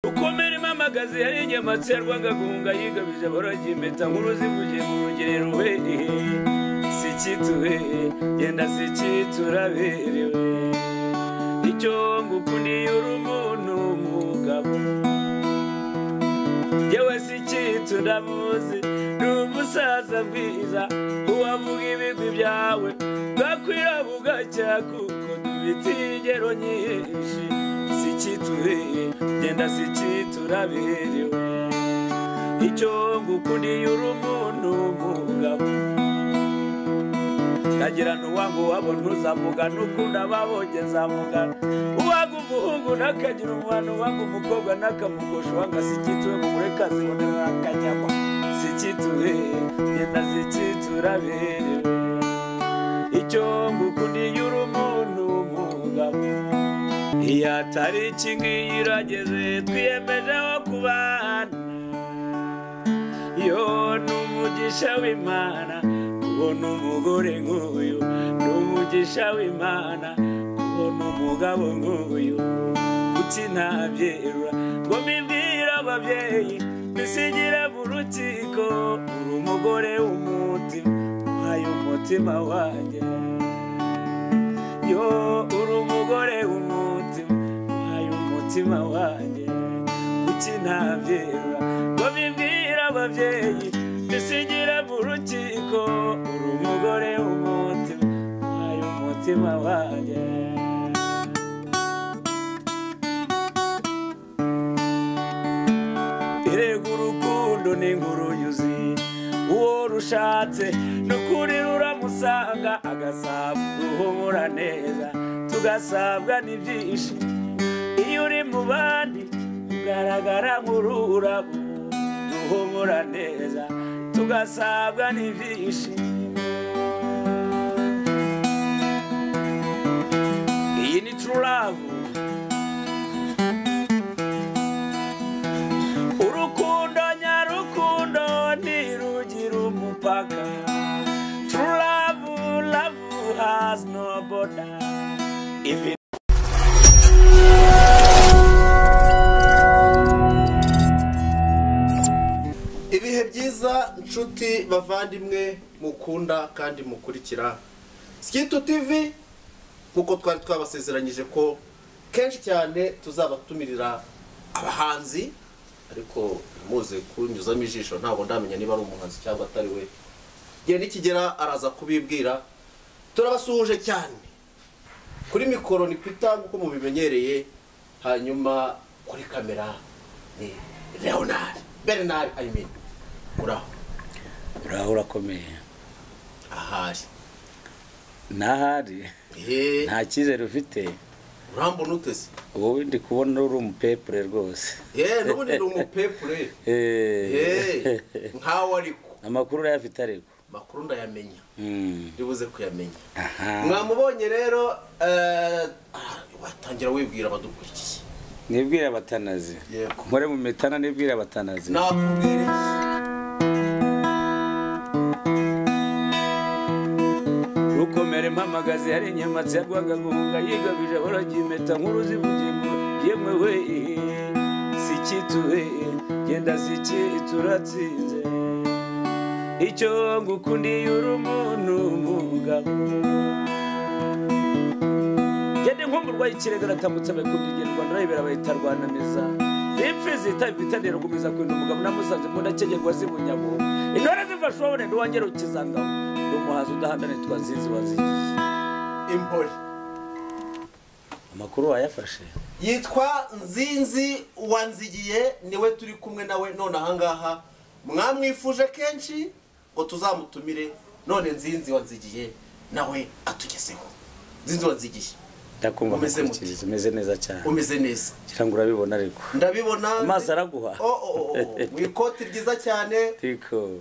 ukomere mamagazi yari inyamatsi yarwaga guhunga yigabije baragiye impeta nkuru zivugiye mu rugerero we sikituwe genda sikituraberewe icyo ngukundiye uri umuntu mugabo yewe sikitu ndamuzi n'umusaza bwiza uwavuga ibigwi byawe bwakwira bugacya kuko dufite ingero nyinshi sikituwe genda sikituraberewe icyo ngukundiye uri umuntu mugabo kagira nuwangu wabo ntuzavuga nukunda babogeza mugana uwaga umuhungu nakagira umwana wangu umukobwa nakamugosha wanga sikituwe mureka zibonera akanyama sikituwe genda sikituraberewe icyo ngukundiye uri umuntu mugabo iyo atari iki ngiyi irageze twiyemejeho kubana yo n'umugisha w'Imana kubona umugore nk'uyu n'umugisha w'Imana kubona umugabo nk'uyu kuki ntabyerura ngo mbibwire ababyeyi bisigire mu rukiko uri umugore w'umutima uhaye umutima wanjye yo uri umugore w'umutima uhaye umutima wanjye kuki ntabyerura ngo mbibwire ababyeyi bisigire mu rukiko uri umugore w'umutima uhaye umutima wanjye erega urukundo ni nk'uruyuzi uwo rushatse n'ukuri ruramusanga agasabwa ruhumura neza tugasabwa n'ibyinshi iyo uri mu bandi ugaragara nk'ururabo ruhumura neza tugasabwa n'ibyinshi iyi ni true love urukundo nyarukundo ntirugira umupaka true love love has no border even ibihe byiza nshuti bavandimwe mukunda kandi mukurikira Skitu TV kuko twari twabasezeranyije ko kenshi cyane tuzabatumirira abahanzi ariko muze kunyuzamo ijisho ntabwo ndamenya niba ari umuhanzi cyangwa atari we gihe nikigera araza kubibwira turabasuhuje cyane kuri mikoro ni Peter nkuko mubimenyereye hanyuma kuri kamera ni Bernard I mean uraho urakomeye ahari nahari nta cyizere ufite urambona utese wowe ndi kubona uri umupepure rwose n'ubundi ni umupepure nkawe ariko amakuru urayafite ariko makuru ndayamenya ndibuze kuyamenya mwamubonye rero watangira wibwira abadukurikiye nibwire abatanazi nkore mu metana nibwire abatanazi nakubwira ukomere mpamagazi yari inyamatsi yarwaga guhunga yigabije baragiye impeta nkuru zivugiye ngo yemwe we sikituwe genda sikituratsinze icyo ngukundiye uri umuntu mugabo gende nkumburwa y'ikirega ratambutse abakundigerwa narayibera bahita rwanamiza bipfizi itabitanira gumiza kwinda umugabo namusanze mu ndakegerwa zibunyabo intore zifasha wabone nduwangera ukizangamo umuhazi udahandane twazizi wazigiye impori amakuru wayafashe yitwa Nzinzi wanzigiye niwe turi kumwe nawe none ahangaha mwamwifuje kenshi ngo tuzamutumire none Nzinzi wanzigiye nawe atugezeho Nzinzi wanzigiye ndakumva umeze neza cyane umeze neza cyangwa urabibona ariko ndabibona amazi araguha mwikoti ryiza cyane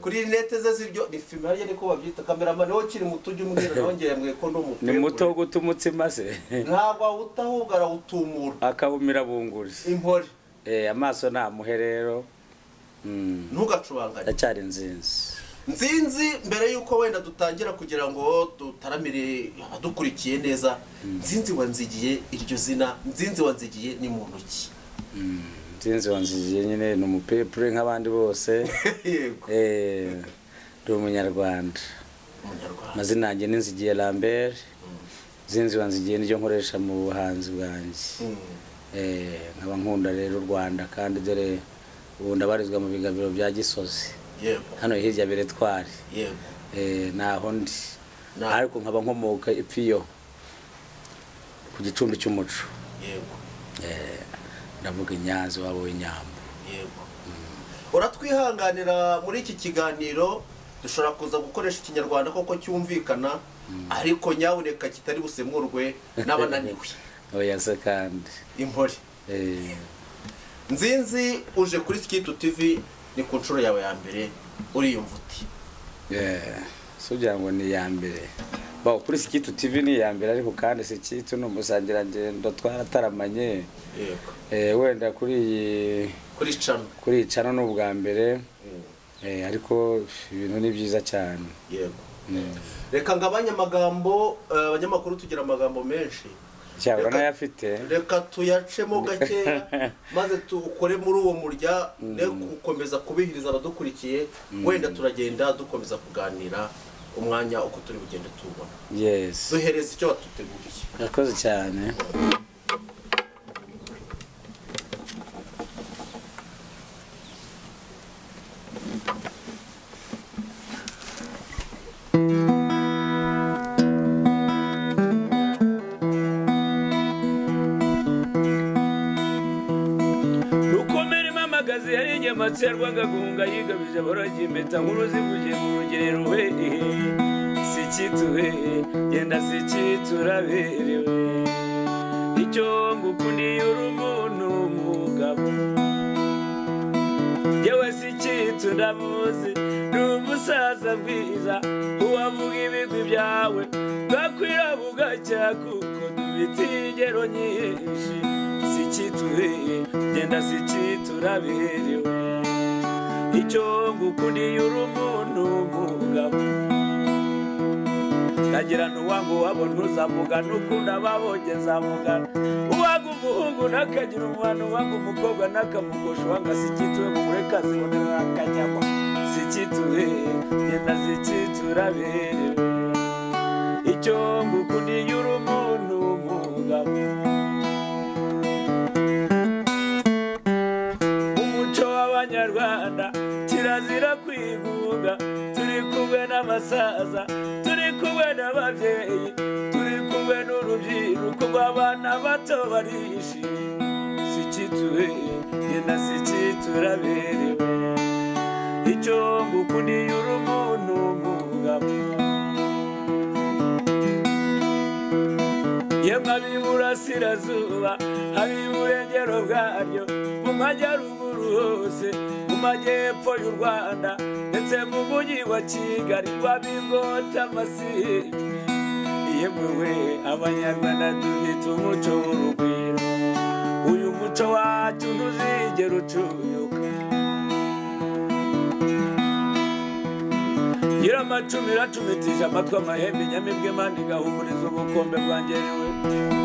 kuri nete ze ziryo ni filme hariye niko babyita cameraman wo kiri mutujye umbwira nongeye mbwe ko ndo mupepure ni muto gutumutsima se ntabwo utahugara utumura akabumira bunguri impori amaso namuhe rero ntugacubanganye ndacyari Nzinzi mbere yuko wenda dutangira kugira ngo dutaramire abadukurikiye neza Nzinzi wanzigiye iryo zina Nzinzi wanzigiye ni muntu ki Nzinzi wanzigiye nyine ni umupepure nk'abandi bose. Yego. Ndi umunyarwanda. Amazina yanjye ni Nzigiye Lambert. Nzinzi wanzigiye niryo nkoresha mu buhanzi bwanjye. Nkaba nkunda rero u Rwanda kandi dore ubu ndabarizwa mu bigabiro bya Gisozi. Yego. Hano hirya Beretwari. Yego. Naho ndi. Ariko nkaba nkomoka ipfiyo ku gicumbi cy'umuco. Yego. Ndavuga Inyanza wabo w'inyambo. Yego. Uratwihanganira muri iki kiganiro dushobora kuza gukoresha ikinyarwanda koko cyumvikana ariko nyabuneka kitari busemurwe n'abananiwe. Oya se kandi Impore. Nzinzi uje kuri Skitu TV ni ku nshuro yawe ya mbere uriyumva uti? Sugira ngo ni ya mbere. Ba kuri Skitu TV ni ya mbere ariko kandi Skitu no musangira ngendo twarataramanye. Yego. Wenda kuri channel n'ubwa mbere. Ariko ibintu ni byiza cyane. Yego. Reka ngabanya amagambo abanyamakuru tugira amagambo menshi. Cyangwa nayafite. Reka tuyacemo gakeya maze tukore muri uwo murya ne gukomeza kubihiriza abadukurikiye wenda turagenda dukomeza kuganira umwanya uko turi bugende tubona. Yes. Duhereza icyo watuteguriye. Nakoze cyane. Matserwaga gunga yigabije borogi impeta nkuru zivugiye mu rugerero we Sikitu genda Sikitu uraberewe icyo ngukundiye uri umuntu mugabo yewe Sikitu ndamuzi n'umusaza bwiza uwavuga ibigwi byawe bwakwira bugacya kuko dufite ingero nyinshi Sikitu genda Sikitu uraberewe icyo ngukundiye uri umuntu mugabo kagira n'uwangu wabona uzavuga n'ukunda babogeza mugana uwaga umuhungu n'akagira umwana uwaga umukobwa n'akamugosha uwanga Sikitu we mumurekazi bonera akanyama Sikitu genda Sikitu uraberewe icyo ngukundiye uri umuntu mugabo Rwanda kirazira kwigunga turi kumwe n'amasaza turi kumwe n'ababyeyi turi kumwe n'urubyiruko rw'abana bato barishimye Sikitu genda Sikitu uraberewe icyo ngukundiye uri umuntu mugabo yemwe ab'iburasirazuba ab'iburengero bwaryo mu majyaruguru hose mu majyepfo y'u Rwanda ndetse mu mujyi wa Kigali babigota amasibi yemwe abanyarwanda dufite umuco w'urugwiro uyu muco wacu ntuzigera ucuyuka gira amacumi iracumitije amatwi amahembe inyamibwe mandi gahumuriza ubukombe bwangerewe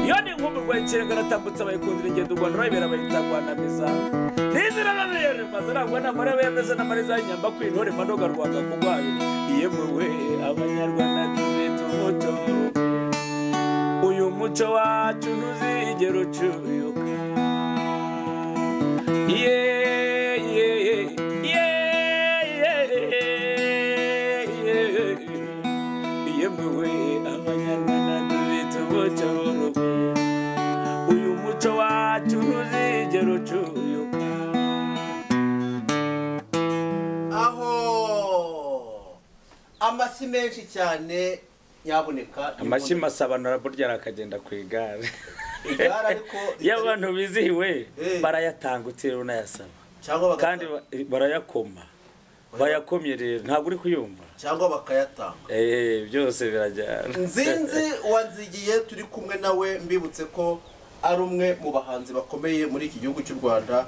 iyo ni nkumurwa y'ikirenga aratambutse abayikundira ingendo u Rwanda urabera bayitagwanamiza nizira babere mazarangwa n'amarebe yameze n'amariza y'inyamba kw'intore manoga rwanga kugwayo yemwe abanyarwanda dufite umuco uyu muco wacu ntuzigera ucuyuka yemwe abanyarwanda dufite umuco uyu muco wacu ntuzigera ucuyuka amashyi menshi cyane nyabuneka amashyi masabanura burya arakagenda ku igare ariko y'abantu bizihiwe barayatanga utiriwe unayasaba kandi barayakoma bayakomye rero ntabwo uri kuyumva cyangwa bakayatanga byose birajyana Nzinzi wanzigiye turi kumwe nawe mbibutse ko ari umwe mu bahanzi bakomeye muri iki gihugu cy'u Rwanda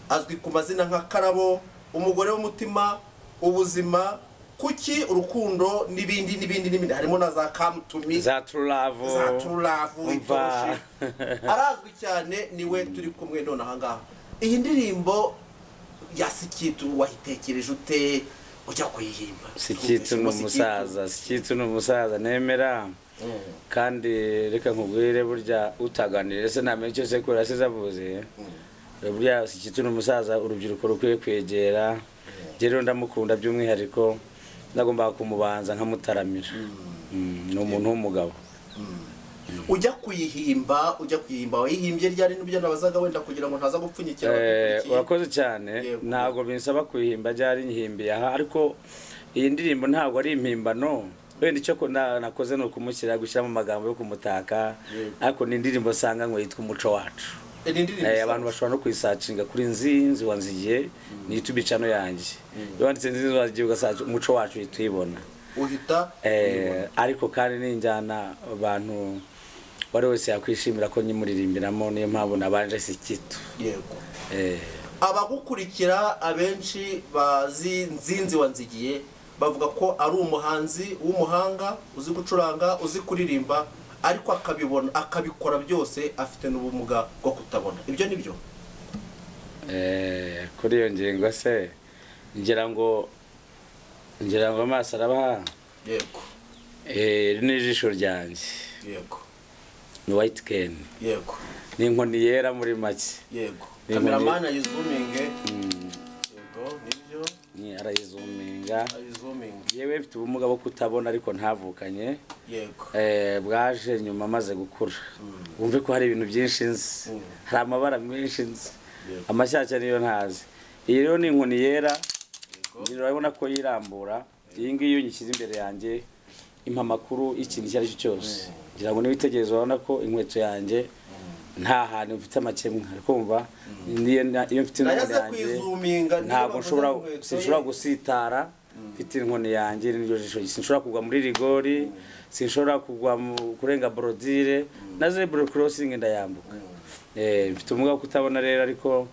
azwi ku mazina nka Karabo umugore w'umutima ubuzima kuki urukundo n'ibindi harimo na za Come to Me za True Love arazwi cyane niwe turi kumwe none aha ngaha iyi ndirimbo ya Sikitu wahitekereje ute ujya kuyihimba? Sikitu ni umusaza nemera kandi reka nkubwire burya utaganire se namenye cyo se kora sizavuze burya Sikitu ni umusaza urubyiruko rukwiye kwegera rero ndamukunda by'umwihariko ndagomba kumubanza nkamutaramira ni umuntu w'umugabo. Ujya kuyihimba wayihimbye ryari n'ubyo nabazaga wenda kugira ngo ntaza gupfunyikira abakurikiye. Urakoze cyane ntago binsaba kuyihimba ryari nyihimbiye aha ariko iyi ndirimbo ntago ari impimbano wenda icyo nakoze no kumushyira gushyiramo amagambo yo kumutaka ariko ni indirimbo sanga ngo yitwa umuco wacu. Abantu bashobora no kuyisacinga kuri Nzinzi wanzigiye ni YouTube channel yanjye yanditse Nzinzi wanzigiye ugasaca umuco wacu yituyibona uhita ariko kandi ninjyana abantu wari wese yakwishimira ko nyimuririmbiramo niyo mpamvu nabanje Sikitu. Yego abagukurikira abenshi bazi Nzinzi wanzigiye bavuga ko ari umuhanzi w'umuhanga uzi gucuranga uzi kuririmba ariko akabikora byose afite n'ubumuga bwo kutabona. Ibyo nibyo? Kuri iyo ngingo se ngira ngo amaso arabaha. Yego n'ijisho ryanjye. Yego ni white cane. Yego ni inkoni yera muri make. Yego cameraman ayizuminge. Yego nibyo ni arayizuminga. Yewe mfite ubumuga bwo kutabona ariko ntavukanye. Yego bwaje nyuma maze gukura wumve ko hari ibintu byinshi nzi hari amabara menshi nzi amashyashya niyo ntazi. Iyi rero ni inkoni yera urabona ko yirambura iyi ngiyi iyo nyishyize imbere yanjye impa amakuru ikintu icyo ari cyo cyose ngira ngo nibitegereza urabona ko inkweto yanjye nta hantu mfite amakemwa ariko umva iyo mfite inkoni yanjye ntabwo sinshobora gusitara mfite inkoni yanjye n'iryo jisho sinshobora kugwa muri rigori sinshobora kugwa kurenga brodire na zebra crossing ndayambuka. Mfite ubumuga bwo kutabona rero ariko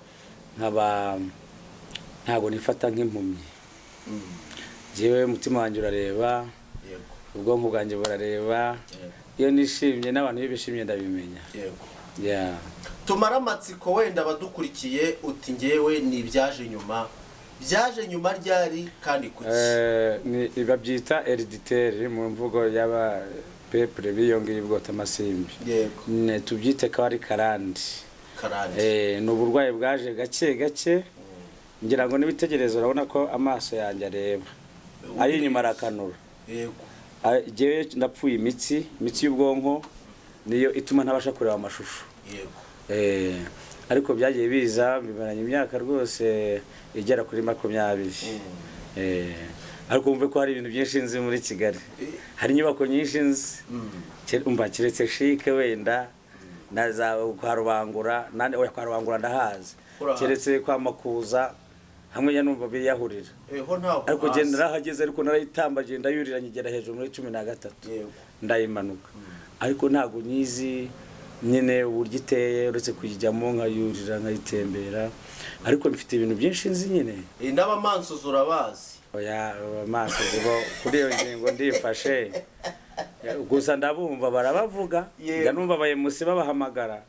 ntabwo nifata nk'impumyi. Jewe umutima wanjye urareba ubwonko bwanjye burareba iyo nishimye n'abantu iyo bishimye ndabimenya. Tumara amatsiko wenda abadukurikiye uti ngewe ni ibyaje nyuma ryari kandi kuki babyita hereditaire mu mvugo y'aba peuple biyongeye ubwota amasimbi. Tubyite ko ari karandi. Ni uburwayi bwaje gake ngira ngo nibitegereza urabona ko amaso yanjye areba ari inyuma arakanura. Jewe ndapfuye imitsi y'ubwonko niyo ituma ntabasha kureba amashusho. Ariko byagiye biza bimaranye imyaka rwose igera kuri 20. Ariko umve ko hari ibintu byinshi nzi muri Kigali hari inyubako nyinshi nzi umva kiretse shike wenda naza kwa Rubangura nande oya kwa Rubangura ndahazi kiretse kwa Makuza hamwe ya numva biyahurira ariko gendera hageze ariko narayitambaje ndayurira nyigera hejuru muri 13 ndayimanuka ariko ntago nyizi nyine uburyo iteye uretse kujyamo nkayurira nkayitembera ariko mfite ibintu byinshi nzi nyine. N'abamanso zurabazi? Oya amaso zibo kuri iyo ngingo ndifashe gusa ndabumva barabavuga ndanumva bayemusi babahamagara.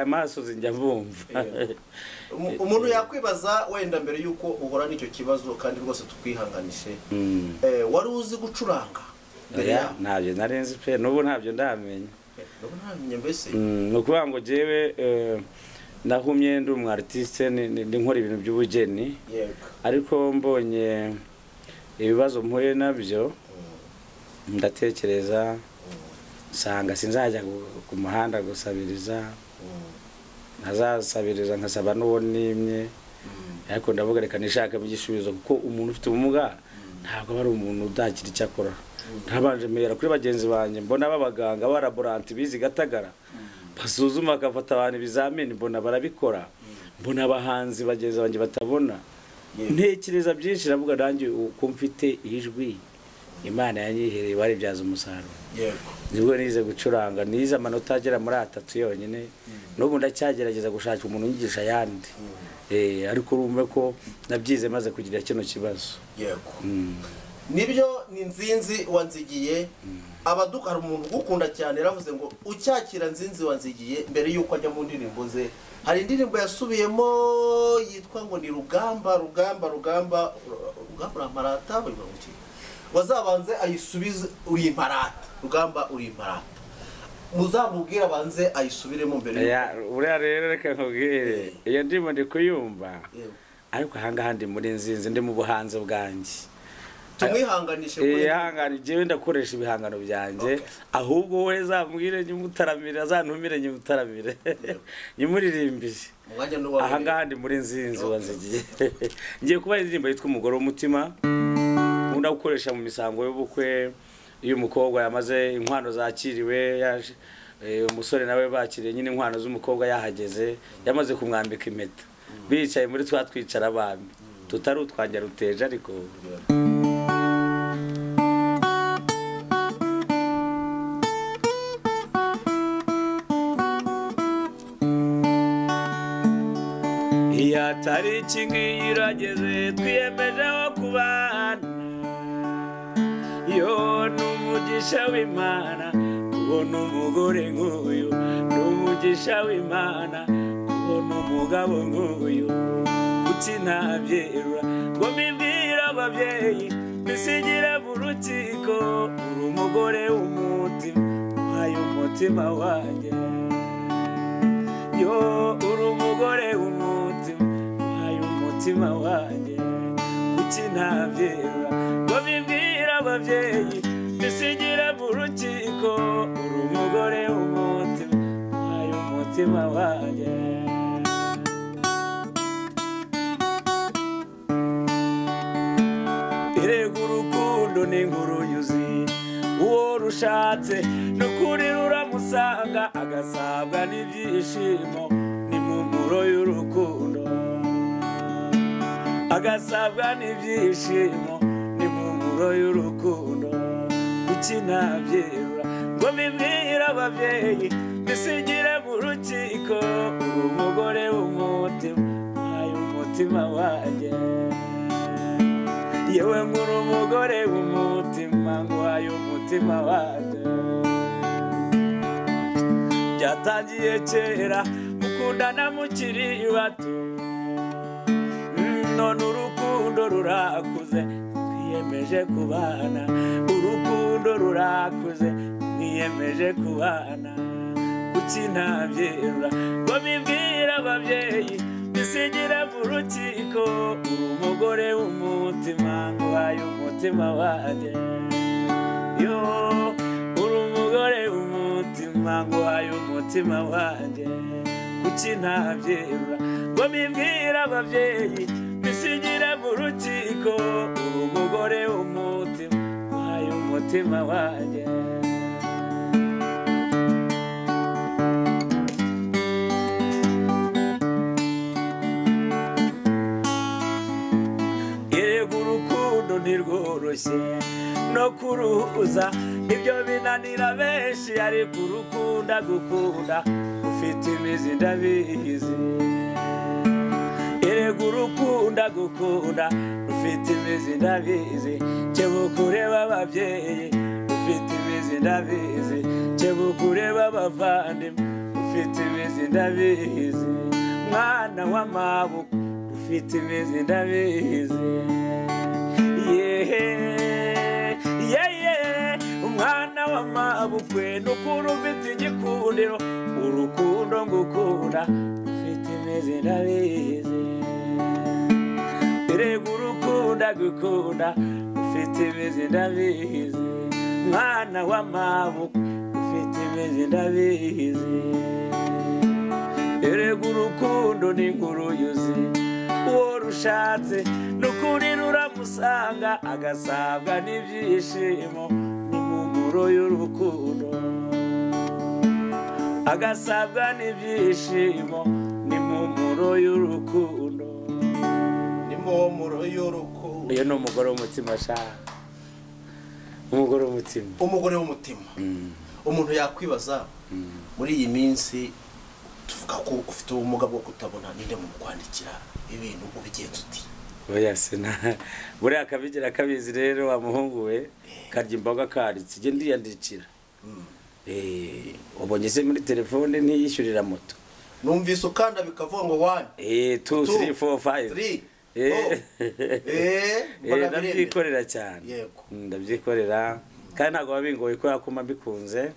Amaso zinjya mbumva. Umuntu yakwibaza wenda mbere yuko uhora n'icyo kibazo kandi rwose tukwihanganishe wari uzi gucuranga? Ntabyo narenze pe n'ubu ntabyo ndamenya. No kuvuga ngo jewe nahumye ndi umu artiste ndi nkora ibintu by'ubugeni ariko mbonye ibibazo mpuye nabyo ndatekereza sanga sinzajya ku muhanda gusabiriza nkazasabiriza nkasaba n'uwo nimye ariko ndavuga reka nishake mu gisubizo kuko umuntu ufite ubumuga ntabwo ari umuntu udakira icyo akora. Ntabanje mera kuri bagenzi banjye mbona babaganga ba laborant bizi Gatagara basuzuma akafata abantu ibizamini mbona barabikora mbona abahanzi bagenzi banjye batabona ntekereza byinshi navuga nanjye uko mfite ijwi Imana yanyihereye baribyaza umusaruro. Nibwo nize gucuranga nize amanota agera muri 3 yonyine n'ubu ndacyagerageza gushaka umuntu unyigisha yandi ariko urumve ko nabyize maze kugira kino kibazo. nibyo ni Nzinzi wanzigiye abaduka hari umuntu ugukunda cyane yaravuze ngo ucyakira Nzinzi wanzigiye mbere yuko ajya mu ndirimbo ze hari indirimbo yasubiyemo yitwa ngo ni rugamba marata wazabanze ayisubize uri imparata rugamba uri imparata muzamubwira banze ayisubiremo mbere uriya rero reka nkubwire iyo ndimo ndi kuyumva ariko ahangaha ndi muri Nzinzi ndi mu buhanzi bwanjye tumwihanganishe kuri ihangane jewe ndakoresha ibihangano byanjye ahubwo we zamubwire nyumutaramire azantumire nyumutaramire nyumuririmbije ahangaha ndi muri Nzinzi wanzigiye ngiye kuba indirimbo yitwa umugore w'umutima nkunda gukoresha mu misango y'ubukwe iyo umukobwa yamaze inkwano zakiriwe yaje umusore nawe bakiriye nyine inkwano z'umukobwa yahageze yamaze kumwambika impeta bicaye muri twicara abami tutari utwanjye ruteje ariko iya tariki ngiyi irageze twiyemejeho kubana yo n'umugisha w'Imana kubona umugore nk'uyu n'umugisha w'Imana kubona umugabo nk'uyu kuki ntabyerura ngo mbibwire ababyeyi bisigire mu rukiko uri umugore w'umutima uhaye umutima wanjye yo uri umugore w'umutima uhaye umutima wanjye kuki ntabyerura ngo mbibwire ababyeyi bisigire mu rukiko uri umugore w'umutima uhaye umutima wanjye erega urukundo ni nk'uruyuzi uwo rushatse n'ukuri ruramusanga agasabwa n'ibyishimo n'impumuro y'urukundo agasabwa n'ibyishimo n'impumuro y'urukundo kuki ntabyerura ngo mbibwire ababyeyi bisigire mu rukiko uri umugore w'umutima uhaye umutima wanjye yewe nk'uri umugore w'umutima nguhaye umutima wanjye byatangiye kera mukundana mukiri bato none urukundo rurakuze twiyemeje kubana urukundo rurakuze twiyemeje kubana kuki ntabyerura ngo mbibwire ababyeyi bisigire mu rukiko uri umugore w'umutima nguhaye umutima wanjye yo uri umugore w'umutima nguhaye umutima wanjye kuki ntabyerura ngo mbibwire ababyeyi bisigire mu rukiko uri umugore w'umutima nguhaye umutima wanjye ntirworoshye no kuruhuza ibyo binanira benshi ariko urukunda gukunda ufite imizi ndabizi erega urukunda gukunda ufite imizi ndabizi kebukureba ababyeyi ufite imizi ndabizi kebukureba abavandimwe ufite imizi ndabizi mwana w'amaboko ufite imizi ndabizi umwana w'amabukwe n'ukuri ufite igikundiro urukundo ngukunda ufite imizi ndabizi erega urukunda gukunda ufite imizi ndabizi mwana w'amabukwe ufite imizi ndabizi erega urukundo ni nk'uruyuzi uwo rushatse n'ukuri ruramusanga agasabwa n'ibyishimo n'impumuro y'urukundo agasabwa n'ibyishimo n'impumuro y'urukundo n'impumuro y'urukundo iyo ni umugore w'umutima ashaka umugore w'umutima umugore w'umutima umuntu yakwibaza muri iyi minsi tuvuga ko ufite ubumuga bwo kutabona ninde mu kwandikira ibintu ubigenza uti oya sina buriya akabigira kabizi rero wa muhungu we karya imboga karitse je ndiyandikira ubonye se muri telefone ntiyishyurira moto numvise ukanda bikavuga ngo 1 2 3 4 5 ndabyikorera cyane ndabyikorera kandi ntabwo babingoye ko yakuma bikunze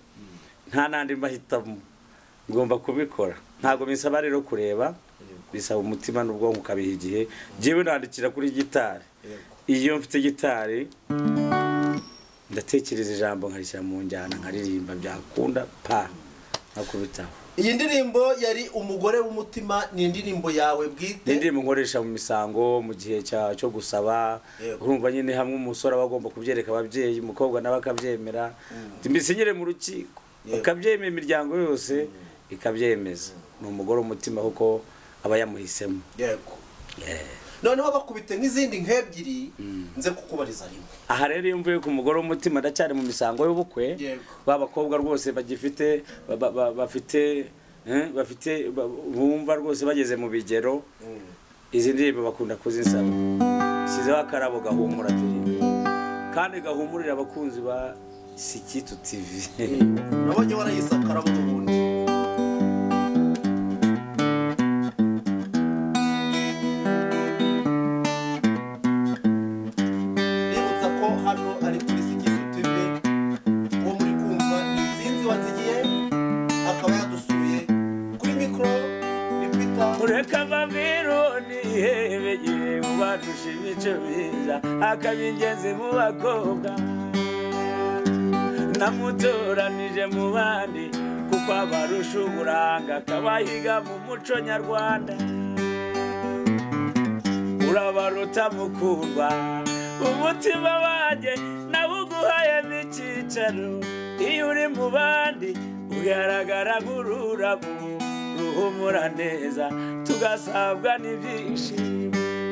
nta nandi mbahitamo ngomba kubikora ntabwo bisaba rero kureba bisaba umutima n'ubwonko kabiha igihe jewe nandikira kuri gitari iyo mfite gitari ndatekereza ijambo nkarishyira mu njyana nkaririmba byakunda pa nakubitaho. Iyi ndirimbo yari umugore w'umutima, ni indirimbo yawe bwite? Indirimbo nkoresha mu misango mu gihe cyo gusaba, urumva nyine hamwe umusore bagomba kubyereka ababyeyi, umukobwa nawe akabyemera, mbisinyire mu rukiko akabyemera, imiryango yose ikabyemeza. Ni umugore w'umutima kuko aba yamuhisemo. Yego. Noneho bakubite nk'izindi nk'ebyiri nze kukubariza rimwe. Aha rero iyo mvuye ku mugore w'umutima ndacyari mu misango y'ubukwe, babakobwa rwose bagifite bafite bumva rwose bageze mu bigero, izi ndirimbo bakunda kuzinsaba. Sizeho akarabo gahumura kandi gahumurira abakunzi ba Sikitu TV. Nabonye warayise akarabo n'ubundi. Akabingenze mu bakobwa namutoranije mu bandi kuko abarusha uburanga akabahiga mu muco nyarwanda. Urabaruta mukundwa umutima wanjye nawuguhaye n'icyicaro, iyo uri mu bandi ugaragara nk'ururabo ruhumura neza tugasabwa n'ibyishimo.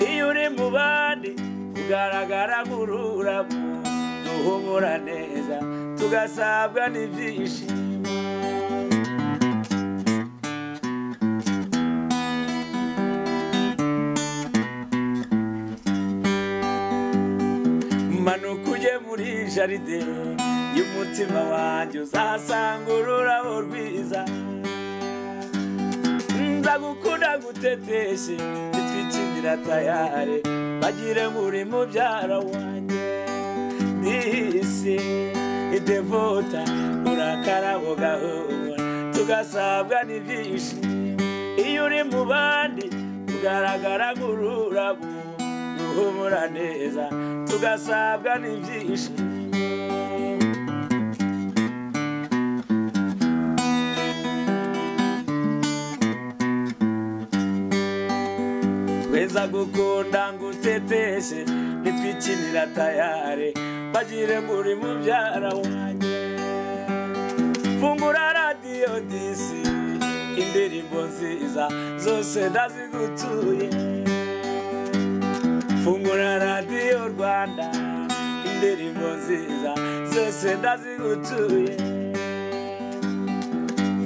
Iyo uri mu bandi ugaragara nk'ururabo ruhumura neza tugasabwa n'ibyishimo. Manuka ujye muri jaride y'umutima wanjye uzahasanga ururabo rwiza. Ndagukunda guteteshe nitwikindira tayare bagire muri mubyara wanjye. Nisi idevota urakarabo gahora tugasabwa n'ibyishimo. Iyo uri mu bandi ugaragara nk'ururabo ruhumura neza tugasabwa n'ibyishimo. Weza gukunda nguteteshe nitwikinira tayare bagire muri mubyara wanjye. Fungura radio disi indirimbo nziza zose ndazigutuye. Fungura radio Rwanda indirimbo nziza zose ndazigutuye.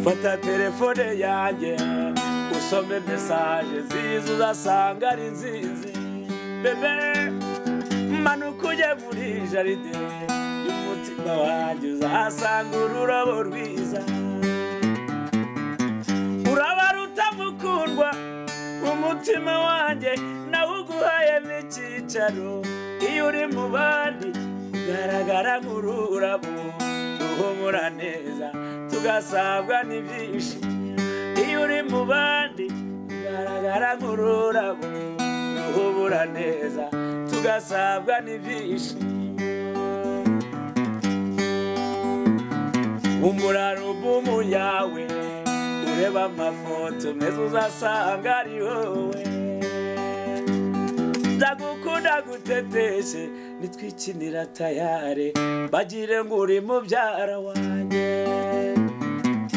Fata telefone yanjye usome message ziza uzasanga ari nziza. Bebe manuka ujye muri jaride y'umutima wanjye uzahasanga ururabo rwiza. Urabaruta mukundwa umutima wanjye nawuguhaye n'icyicaro. Iyo uri mu bandi ugaragara nk'ururabo ruhumura neza tugasabwa n'ibyishimo. Iyo uri mu bandi ugaragara nk'ururabo ruhumura neza tugasabwa n'ibyishimo. Umbura alubumu yawe ureba amafoto meza uzasanga ari wowe. Ndagukunda guteteshe nitwikinira tayare bagire ngo uri mubyara wanjye.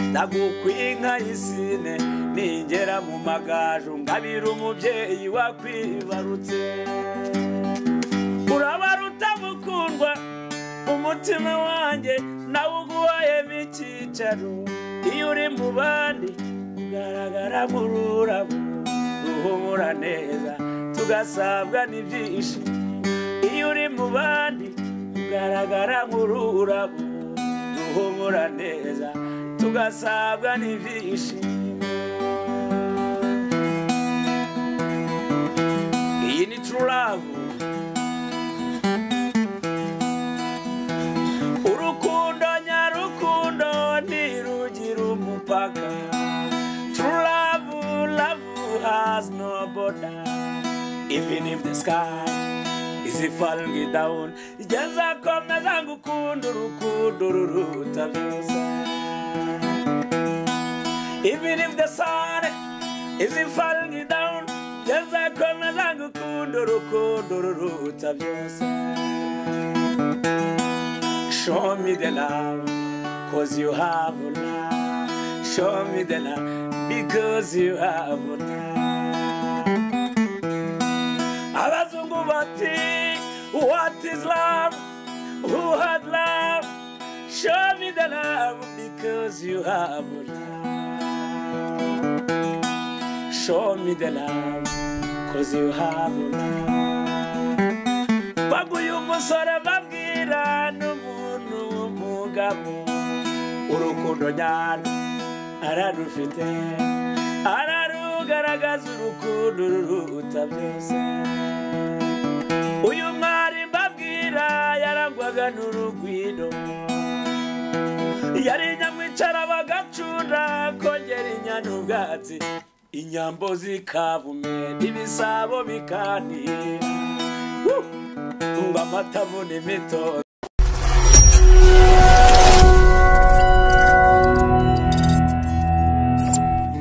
Ndagukwinka isine ningera mu magaju ngabira umubyeyi wakwibarutse. Urabaruta mukundwa umutima wanjye nawuguhaye n'icyicaro. Iyo uri mu bandi ugaragara nk'ururabo ruhumura neza tugasabwa n'ibyishimo iyo uri mu bandi ugaragara nk'ururabo duhumura neza tugasabwa n'ibyishimo iyi ni true love urukundo nyarukundo ntirugira umupaka true love love has no border even if the sky is falling down igeza komeza ngukunda urukundo ruruta byose even if the sun is falling down igeza komeza ngukunda urukundo ruruta byose show me the love cause you have love show me the love because you have love abazungu bati what is love who had love show me the love because you have love show me the love cause you have love baguye umusore babwira n'umuntu w'umugabo urukundo nyarwo ararufite ararugaragaza urukundo ruruta byose uyu mwari mbabwira yarangwaga n'urugwiro yari nyamwicara bagacunda kongera inyana ubwatsi inyambo zikabume n'ibisabo bikanira ngo amatamu n'imitozo